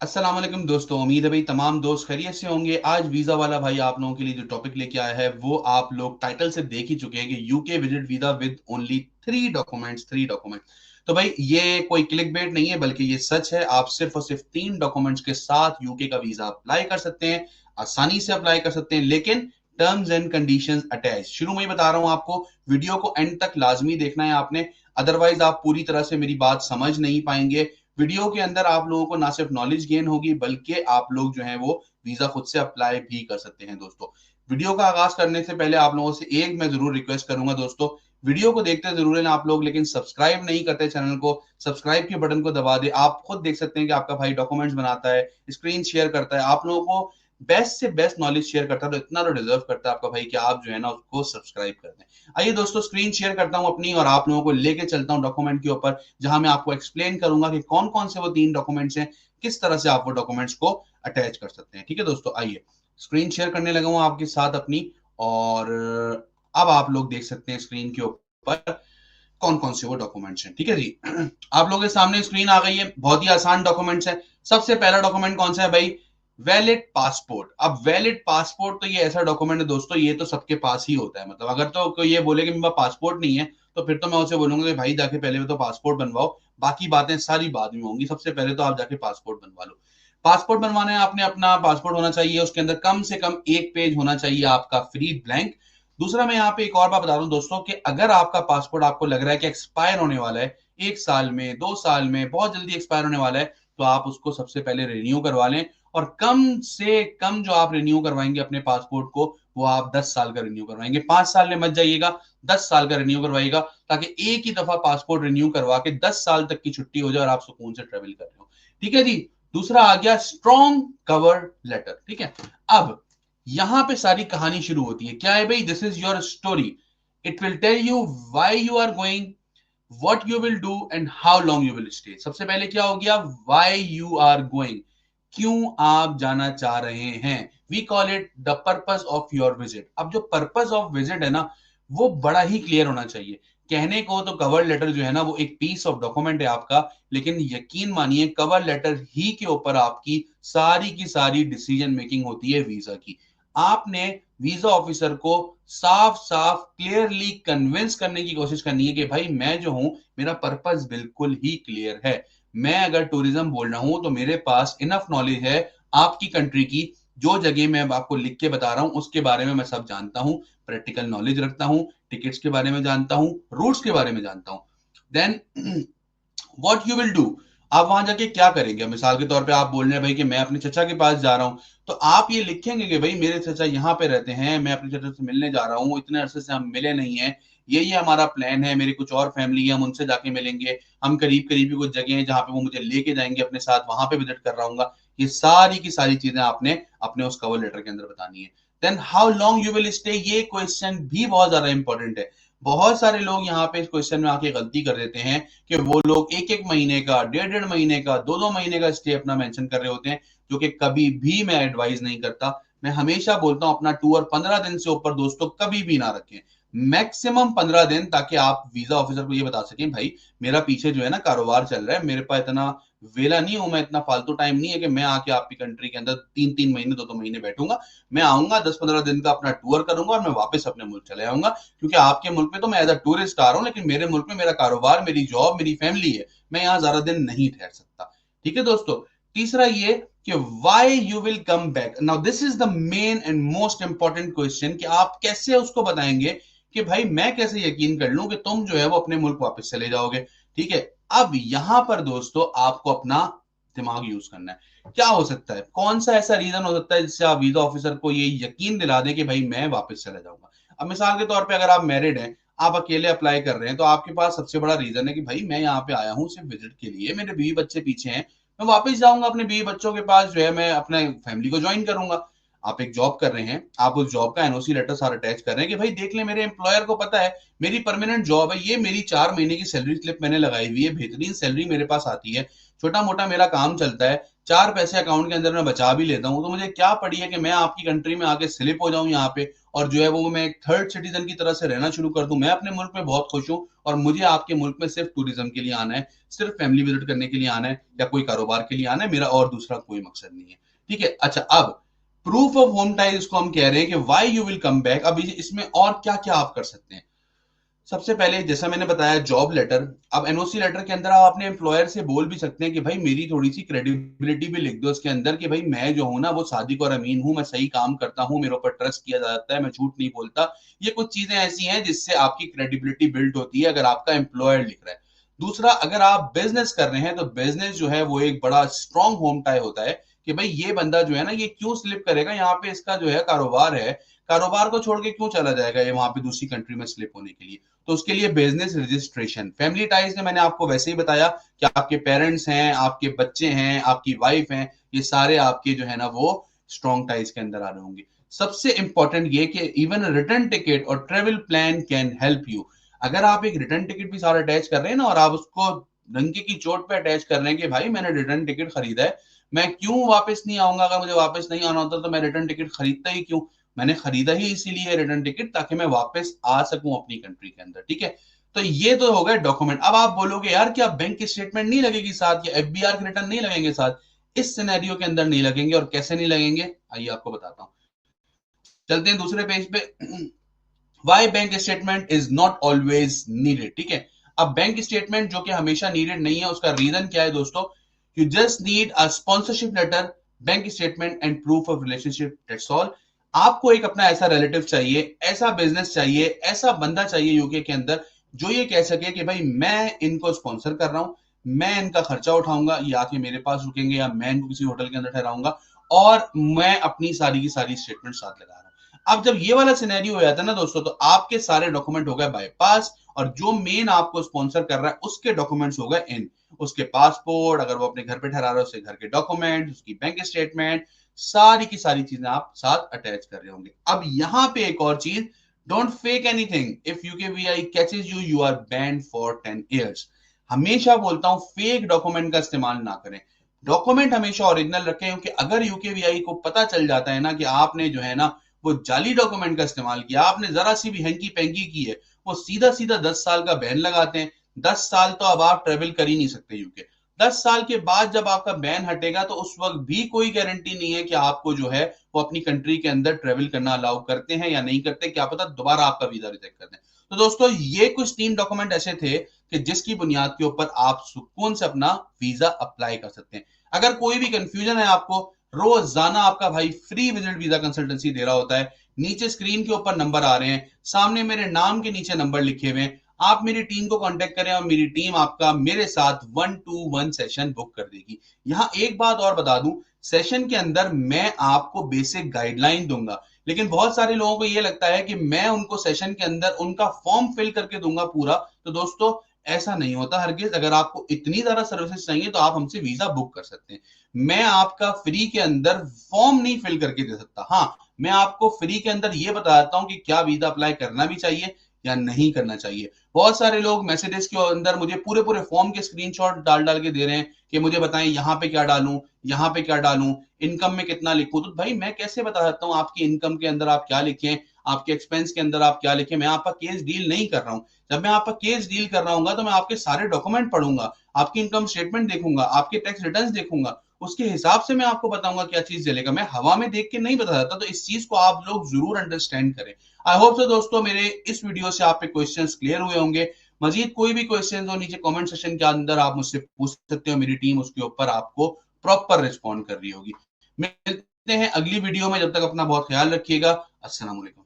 अस्सलाम वालेकुम दोस्तों, उम्मीद है भाई तमाम दोस्त खैरियत से होंगे। आज वीजा वाला भाई आप लोगों के लिए जो टॉपिक लेके आया है वो आप लोग टाइटल से देख ही चुके हैं कि UK visit visa with only three documents. तो भाई ये कोई क्लिक बेट नहीं है बल्कि ये सच है। आप सिर्फ और सिर्फ 3 डॉक्यूमेंट्स के साथ यूके का वीजा अप्लाई कर सकते हैं, आसानी से अप्लाई कर सकते हैं, लेकिन टर्म्स एंड कंडीशंस अटैच। शुरू में ही बता रहा हूं आपको, वीडियो को एंड तक लाजमी देखना है आपने, अदरवाइज आप पूरी तरह से मेरी बात समझ नहीं पाएंगे। वीडियो के अंदर आप लोगों को ना सिर्फ नॉलेज गेन होगी बल्कि आप लोग जो है वो वीजा खुद से अप्लाई भी कर सकते हैं। दोस्तों, वीडियो का आगाज करने से पहले आप लोगों से एक मैं जरूर रिक्वेस्ट करूंगा दोस्तों, वीडियो को देखते जरूर हैं आप लोग, लेकिन सब्सक्राइब नहीं करते चैनल को। सब्सक्राइब के बटन को दबा दे। आप खुद देख सकते हैं कि आपका भाई डॉक्यूमेंट्स बनाता है, स्क्रीन शेयर करता है, आप लोगों को बेस्ट से बेस्ट नॉलेज शेयर करता है, तो इतना तो डिजर्व करता है आपका भाई कि आप जो है ना उसको सब्सक्राइब कर दें। आइए दोस्तों, स्क्रीन शेयर करता हूं अपनी और आप लोगों को लेके चलता हूं डॉक्यूमेंट के ऊपर, जहां मैं आपको एक्सप्लेन करूंगा कि कौन कौन से वो 3 डॉक्यूमेंट्स हैं, किस तरह से आप वो डॉक्यूमेंट्स को अटैच कर सकते हैं। ठीक है दोस्तों, आइए स्क्रीन शेयर करने लगा हूं आपके साथ अपनी, और अब आप लोग देख सकते हैं स्क्रीन के ऊपर कौन कौन से वो डॉक्यूमेंट्स हैं। ठीक है जी, आप लोगों के सामने स्क्रीन आ गई है। बहुत ही आसान डॉक्यूमेंट्स है। सबसे पहला डॉक्यूमेंट कौन सा है भाई? Valid passport. अब वैलिड पासपोर्ट तो ये ऐसा डॉक्यूमेंट है दोस्तों, ये तो सबके पास ही होता है। मतलब अगर तो कोई ये बोले कि मेरे पास पासपोर्ट नहीं है, तो फिर तो मैं उसे बोलूंगा कि भाई जाके पहले तो पासपोर्ट बनवाओ, बाकी बातें सारी बाद में होंगी। सबसे पहले तो आप जाके पासपोर्ट बनवा लो। पासपोर्ट बनवाना है आपने, अपना पासपोर्ट होना चाहिए, उसके अंदर कम से कम एक पेज होना चाहिए आपका फ्री ब्लैंक। दूसरा, मैं यहाँ पे एक और बात बता रहा हूँ दोस्तों कि अगर आपका पासपोर्ट आपको लग रहा है कि एक्सपायर होने वाला है, 1 साल में, 2 साल में, बहुत जल्दी एक्सपायर होने वाला है, तो आप उसको सबसे पहले रिन्यू करवा लें। और कम से कम जो आप रिन्यू करवाएंगे अपने पासपोर्ट को, वो आप 10 साल का रिन्यू करवाएंगे। 5 साल में मत जाइएगा, 10 साल का रिन्यू करवाइएगा, ताकि एक ही दफा पासपोर्ट रिन्यू करवा के 10 साल तक की छुट्टी हो जाए और आप सुकून से ट्रेवल कर रहे हो। ठीक है जी। दूसरा आ गया स्ट्रॉन्ग कवर लेटर। ठीक है, अब यहां पे सारी कहानी शुरू होती है। क्या है भाई? This is your story. It will tell you why you are going, what you will do and how long you will stay। सबसे पहले क्या हो गया? why you are going, क्यों आप जाना चाह रहे हैं। we call it the purpose of your visit। अब जो purpose of visit है ना, वो बड़ा ही क्लियर होना चाहिए। कहने को तो कवर लेटर जो है ना वो एक पीस ऑफ डॉक्यूमेंट है आपका, लेकिन यकीन मानिए कवर लेटर ही के ऊपर आपकी सारी की सारी डिसीजन मेकिंग होती है वीजा की। आपने वीजा ऑफिसर को साफ साफ क्लियरली कन्विंस करने की कोशिश करनी है कि भाई मैं जो हूं, मेरा पर्पस बिल्कुल ही क्लियर है। मैं अगर टूरिज्म बोल रहा हूं तो मेरे पास इनफ नॉलेज है आपकी कंट्री की। जो जगह मैं आपको लिख के बता रहा हूं उसके बारे में मैं सब जानता हूं, प्रैक्टिकल नॉलेज रखता हूं, टिकट्स के बारे में जानता हूं, रूट्स के बारे में जानता हूं। Then what you will do, आप वहां जाके क्या करेंगे। मिसाल के तौर पे आप बोल रहे हैं भाई कि मैं अपने चचा के पास जा रहा हूं, तो आप ये लिखेंगे कि भाई मेरे चचा यहाँ पे रहते हैं, मैं अपने चचा से मिलने जा रहा हूँ, इतने अरसे से हम मिले नहीं है, ये हमारा प्लान है, मेरी कुछ और फैमिली है, हम उनसे जाके मिलेंगे, हम करीब करीब की कुछ जगह है जहां पे वो मुझे लेके जाएंगे अपने साथ, वहां पे विजिट कर रहा हूँ। ये सारी की सारी चीजें आपने अपने उस कवर लेटर के अंदर बतानी है। Then how long you will stay, ये क्वेश्चन भी बहुत ज्यादा इंपॉर्टेंट है। बहुत सारे लोग यहाँ पे इस क्वेश्चन में आके गलती कर देते हैं कि वो लोग एक एक महीने का, डेढ़ डेढ़ महीने का, दो दो महीने का स्टे अपना मेंशन कर रहे होते हैं, जो कि कभी भी मैं एडवाइज नहीं करता। मैं हमेशा बोलता हूं अपना टूर 15 दिन से ऊपर दोस्तों कभी भी ना रखें, मैक्सिमम 15 दिन, ताकि आप वीजा ऑफिसर को ये बता सकें भाई मेरा पीछे जो है ना कारोबार चल रहा है, मेरे पास इतना वेला नहीं हूं, मैं इतना फालतू टाइम नहीं है कि मैं आके आपकी कंट्री के अंदर 3 3 महीने, 2 2 महीने बैठूंगा। मैं आऊंगा 10 15 दिन का अपना टूर करूंगा और मैं वापस अपने मुल्क चले आऊंगा, क्योंकि आपके मुल्क में तो मैं एज अ टूरिस्ट आ रहा हूं, लेकिन मेरे मुल्क में मेरा कारोबार, मेरी जॉब, मेरी फैमिली है, मैं यहाँ ज्यादा दिन नहीं ठहर सकता। ठीक है दोस्तों। तीसरा ये कि why you will come back। now this is the main and most important question कि आप कैसे उसको बताएंगे कि भाई मैं कैसे यकीन कर लूं कि तुम जो है वो अपने मुल्क वापस चले जाओगे। ठीक है, अब यहां पर दोस्तों आपको अपना दिमाग यूज करना है। क्या हो सकता है, कौन सा ऐसा रीजन हो सकता है जिससे आप वीजा ऑफिसर को ये यकीन दिला दें कि भाई मैं वापस चला जाऊंगा। अब मिसाल के तौर पे अगर आप मैरिड हैं, आप अकेले अप्लाई कर रहे हैं, तो आपके पास सबसे बड़ा रीजन है कि भाई मैं यहाँ पे आया हूँ सिर्फ विजिट के लिए, मेरे बीवी बच्चे पीछे हैं, मैं वापस जाऊंगा अपने बीवी बच्चों के पास, जो है मैं अपने फैमिली को ज्वाइन करूंगा। आप एक जॉब कर रहे हैं, आप उस जॉब का एनओसी लेटर सारा अटैच कर रहे हैं कि भाई देख ले, मेरे एम्प्लॉयर को पता है मेरी परमानेंट जॉब है, ये मेरी 4 महीने की सैलरी स्लिप मैंने लगाई हुई है, बेहतरीन सैलरी मेरे पास आती है, छोटा मोटा मेरा काम चलता है, 4 पैसे अकाउंट के अंदर मैं बचा भी लेता हूं, तो मुझे क्या पड़ी है कि मैं आपकी कंट्री में आके स्लिप हो जाऊं यहाँ पे और जो है वो मैं एक थर्ड सिटीजन की तरह से रहना शुरू कर दूं। मैं अपने मुल्क में बहुत खुश हूं और मुझे आपके मुल्क में सिर्फ टूरिज्म के लिए आना है, सिर्फ फैमिली विजिट करने के लिए आना है या कोई कारोबार के लिए आना है, मेरा और दूसरा कोई मकसद नहीं है। ठीक है, अच्छा अब प्रूफ ऑफ होम टाइज इसको हम कह रहे हैं कि why you will come back. अब इसमें और क्या क्या आप कर सकते हैं। सबसे पहले जैसा मैंने बताया जॉब लेटर। अब एनओसी लेटर के अंदर आप अपने एम्प्लॉयर से बोल भी सकते हैं कि भाई मेरी थोड़ी सी क्रेडिबिलिटी भी लिख दो इसके अंदर कि भाई मैं जो हूं ना वो सादिक और अमीन हूं, मैं सही काम करता हूं, मेरे ऊपर ट्रस्ट किया जाता है, मैं झूठ नहीं बोलता। ये कुछ चीजें ऐसी हैं जिससे आपकी क्रेडिबिलिटी बिल्ड होती है अगर आपका एम्प्लॉयर लिख रहा है। दूसरा, अगर आप बिजनेस कर रहे हैं तो बिजनेस जो है वो एक बड़ा स्ट्रॉन्ग होम टाई होता है कि भाई ये बंदा जो है ना ये क्यों स्लिप करेगा, यहाँ पे इसका जो है कारोबार है, कारोबार को छोड़ के क्यों चला जाएगा ये वहां पे दूसरी कंट्री में स्लिप होने के लिए। तो उसके लिए बिजनेस रजिस्ट्रेशन। फैमिली टाइज ने मैंने आपको वैसे ही बताया कि आपके पेरेंट्स हैं, आपके बच्चे हैं, आपकी वाइफ हैं, ये सारे आपके जो है ना वो स्ट्रॉन्ग टाइज के अंदर आ रहे होंगे। सबसे इंपॉर्टेंट ये कि इवन रिटर्न टिकट और travel plan can help you. अगर आप एक रिटर्न टिकट भी सारा अटैच कर रहे हैं ना और आप उसको डंके की चोट पे अटैच कर रहे हैं कि भाई मैंने रिटर्न टिकट खरीदा है, मैं क्यों वापस नहीं आऊंगा, अगर मुझे वापस नहीं आना होता तो मैं रिटर्न टिकट खरीदता ही क्यों, मैंने खरीदा ही इसीलिए रिटर्न टिकट ताकि मैं वापस आ सकूं अपनी कंट्री के अंदर। ठीक है, तो ये तो हो गए डॉक्यूमेंट। अब आप बोलोगे यार क्या बैंक की स्टेटमेंट नहीं लगेगी साथ या एफबीआर के रिटर्न नहीं लगेंगे साथ। इस सिनेरियो के अंदर नहीं लगेंगे और कैसे नहीं लगेंगे आइए आपको बताता हूं। चलते हैं दूसरे पेज पे। Why bank statement is not always needed. ठीक है, अब बैंक स्टेटमेंट जो कि हमेशा नीडेड नहीं है उसका रीजन क्या है दोस्तों। You just need a sponsorship letter, bank statement and proof of relationship, that's all. आपको एक अपना ऐसा रिलेटिव चाहिए, ऐसा बिजनेस चाहिए, ऐसा बंदा चाहिए यूके के अंदर जो ये कह सके कि भाई मैं इनको स्पॉन्सर कर रहा हूं, मैं इनका खर्चा उठाऊंगा, ये आके मेरे पास रुकेंगे या मैं इनको किसी होटल के अंदर ठहराऊंगा और मैं अपनी सारी की सारी स्टेटमेंट साथ लगा रहा हूं। अब जब ये वाला सिनेरियो हो जाता है ना दोस्तों, तो आपके सारे डॉक्यूमेंट हो गए बाईपास और जो मेन आपको स्पॉन्सर कर रहा है उसके डॉक्यूमेंट्स हो गए इन। उसके पासपोर्ट, अगर वो अपने घर पे ठहरा रहा है उसके घर के डॉक्यूमेंट, उसकी बैंक स्टेटमेंट, सारी की सारी चीजें आप साथ अटैच कर रहे होंगे। अब यहां पे एक और चीज, don't fake anything. If UKVI catches you, you are banned for 10 years. हमेशा बोलता हूं फेक डॉक्यूमेंट का इस्तेमाल ना करें, डॉक्यूमेंट हमेशा ओरिजिनल रखें, क्योंकि अगर यूकेवीआई को पता चल जाता है ना कि आपने जो है ना वो जाली डॉक्यूमेंट का इस्तेमाल किया, आपने जरा सी भी हैंकी पैंकी की है, वो सीधा सीधा 10 साल का बैन लगाते हैं। 10 साल तो अब आप ट्रेवल कर ही नहीं सकते यूके। 10 साल के बाद जब आपका बैन हटेगा तो उस वक्त भी कोई गारंटी नहीं है कि आपको जो है वो अपनी कंट्री के अंदर ट्रेवल करना अलाउ करते हैं या नहीं करते, क्या पता दोबारा आपका वीजा रिजेक्ट कर दें। तो दोस्तों ये कुछ 3 डॉक्यूमेंट ऐसे थे कि जिसकी बुनियाद के ऊपर आप सुकून से अपना वीजा अप्लाई कर सकते हैं। अगर कोई भी कंफ्यूजन है आपको, रोजाना आपका भाई फ्री विजिट वीजा कंसल्टेंसी दे रहा होता है। नीचे स्क्रीन के ऊपर नंबर आ रहे हैं, सामने मेरे नाम के नीचे नंबर लिखे हुए हैं, आप मेरी टीम को कांटेक्ट करें और मेरी टीम आपका मेरे साथ 1-to-1 सेशन बुक कर देगी। यहां एक बात और बता दूं, सेशन के अंदर मैं आपको बेसिक गाइडलाइन दूंगा, लेकिन बहुत सारे लोगों को यह लगता है कि मैं उनको सेशन के अंदर उनका फॉर्म फिल करके दूंगा पूरा। तो दोस्तों ऐसा नहीं होता हरगिज। अगर आपको इतनी ज्यादा सर्विसेज चाहिए तो आप हमसे वीजा बुक कर सकते हैं। मैं आपका फ्री के अंदर फॉर्म नहीं फिल करके दे सकता, हाँ मैं आपको फ्री के अंदर ये बताता हूं कि क्या वीजा अप्लाई करना भी चाहिए या नहीं करना चाहिए। बहुत सारे लोग मैसेजेस के अंदर मुझे पूरे पूरे फॉर्म के स्क्रीनशॉट डाल डाल के दे रहे हैं कि मुझे बताएं यहाँ पे क्या डालूं, यहाँ पे क्या डालूं, इनकम में कितना लिखूं। तो भाई मैं कैसे बता सकता हूं आपकी इनकम के अंदर आप क्या लिखें, आपके एक्सपेंस के अंदर आप क्या लिखें। मैं आपका केस डील नहीं कर रहा हूं। जब मैं आपका केस डील कर रहा हूँ तो मैं आपके सारे डॉक्यूमेंट पढ़ूंगा, आपकी इनकम स्टेटमेंट देखूंगा, आपके टैक्स रिटर्न्स देखूंगा, उसके हिसाब से मैं आपको बताऊंगा क्या चीज चलेगा। मैं हवा में देख के नहीं बता सकता, तो इस चीज को आप लोग जरूर अंडरस्टैंड करें। आई होप सो दोस्तों मेरे इस वीडियो से आपके क्वेश्चंस क्लियर हुए होंगे। मजीद कोई भी क्वेश्चंस हो नीचे कमेंट सेक्शन के अंदर आप मुझसे पूछ सकते हो, मेरी टीम उसके ऊपर आपको प्रॉपर रिस्पॉन्ड कर रही होगी। मिलते हैं अगली वीडियो में, जब तक अपना बहुत ख्याल रखिएगा। अस्सलाम वालेकुम।